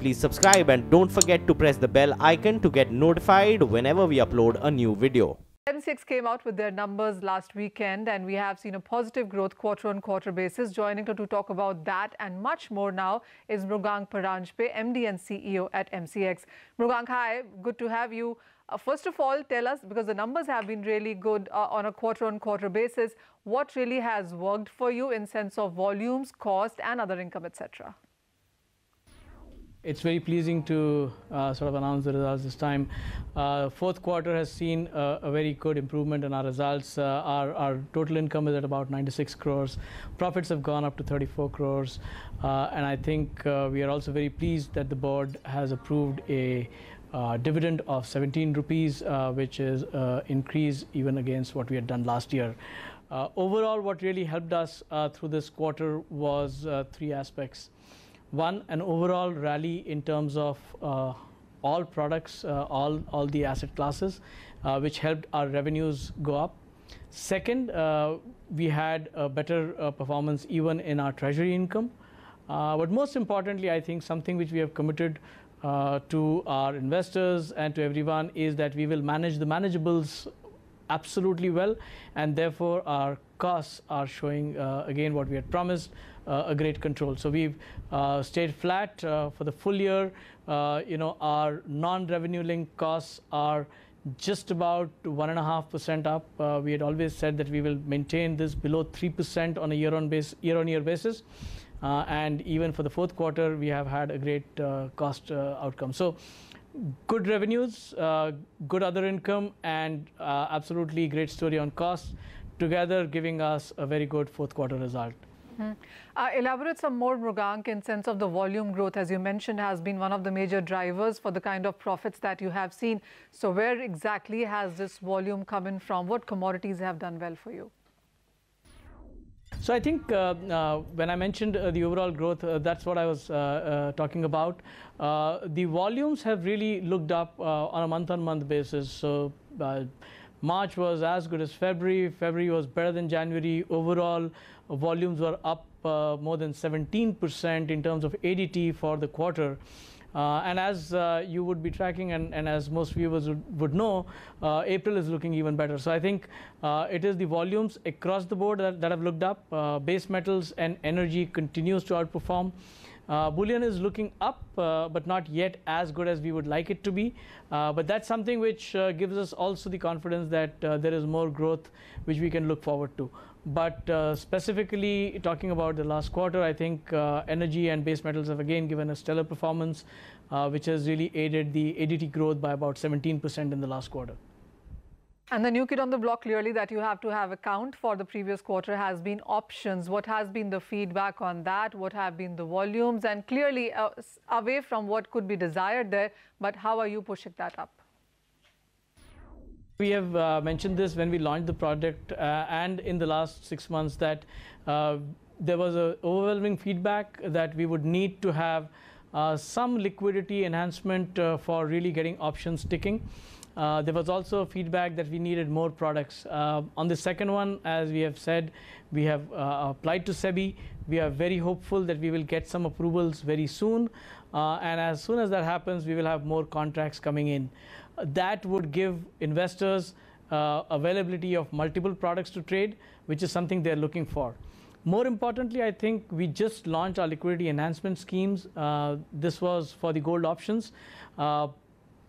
please subscribe and don't forget to press the bell icon to get notified whenever we upload a new video. MCX came out with their numbers last weekend and we have seen a positive growth quarter-on-quarter basis. Joining to talk about that and much more now is Mrugank Paranjape, MD and CEO at MCX. Mrugank, hi, good to have you. First of all, tell us, because the numbers have been really good on a quarter-on-quarter basis, what really has worked for you in sense of volumes, cost and other income, etc.? It's very pleasing to sort of announce the results this time. Fourth quarter has seen a very good improvement in our results. Our total income is at about 96 crores. Profits have gone up to 34 crores. And I think we are also very pleased that the board has approved a dividend of 17 rupees, which is increase even against what we had done last year. Overall, what really helped us through this quarter was three aspects. One, an overall rally in terms of all products, all the asset classes, which helped our revenues go up. Second, we had a better performance even in our treasury income. But most importantly, I think something which we have committed to our investors and to everyone is that we will manage the manageables absolutely well, and therefore our costs are showing again what we had promised, a great control. So we've stayed flat for the full year. Our non-revenue linked costs are just about 1.5% up. We had always said that we will maintain this below 3% on a year-on-year basis. And even for the fourth quarter, we have had a great cost outcome. So good revenues, good other income, and absolutely great story on costs, together giving us a very good fourth quarter result. Elaborate some more, Mrugank, in sense of the volume growth, as you mentioned, has been one of the major drivers for the kind of profits that you have seen. So where exactly has this volume come in from? What commodities have done well for you? So I think when I mentioned the overall growth, that's what I was talking about. The volumes have really looked up on a month-on-month basis. So March was as good as February. February was better than January. Overall, volumes were up more than 17% in terms of ADT for the quarter. And as you would be tracking and as most viewers would know, April is looking even better. So I think it is the volumes across the board that have looked up. Base metals and energy continues to outperform. Bullion is looking up, but not yet as good as we would like it to be. But that's something which gives us also the confidence that there is more growth which we can look forward to. But specifically talking about the last quarter, I think energy and base metals have again given a stellar performance, which has really aided the ADT growth by about 17% in the last quarter. And the new kid on the block, clearly, that you have to have account for the previous quarter has been options. What has been the feedback on that? What have been the volumes? And clearly away from what could be desired there, but how are you pushing that up? We have mentioned this when we launched the product and in the last 6 months that there was an overwhelming feedback that we would need to have some liquidity enhancement for really getting options ticking. There was also feedback that we needed more products. On the second one, as we have said, we have applied to Sebi. We are very hopeful that we will get some approvals very soon. And as soon as that happens, we will have more contracts coming in. That would give investors availability of multiple products to trade, which is something they're looking for. More importantly, I think we just launched our liquidity enhancement schemes. This was for the gold options.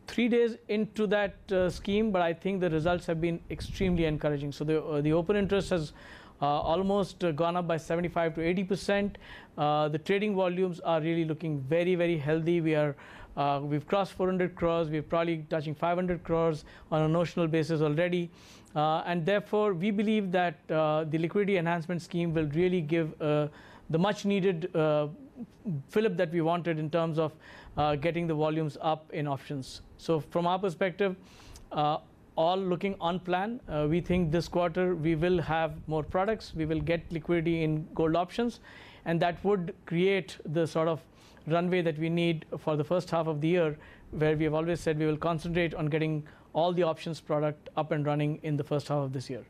3 days into that scheme, but I think the results have been extremely encouraging. So the open interest has almost gone up by 75 to 80%. The trading volumes are really looking very, very healthy. We've crossed 400 crores. We're probably touching 500 crores on a notional basis already. And therefore, we believe that the liquidity enhancement scheme will really give the much needed fillip that we wanted in terms of getting the volumes up in options. So from our perspective, all looking on plan. We think this quarter we will have more products. We will get liquidity in gold options, and that would create the sort of runway that we need for the first half of the year, where we have always said we will concentrate on getting all the options product up and running in the first half of this year.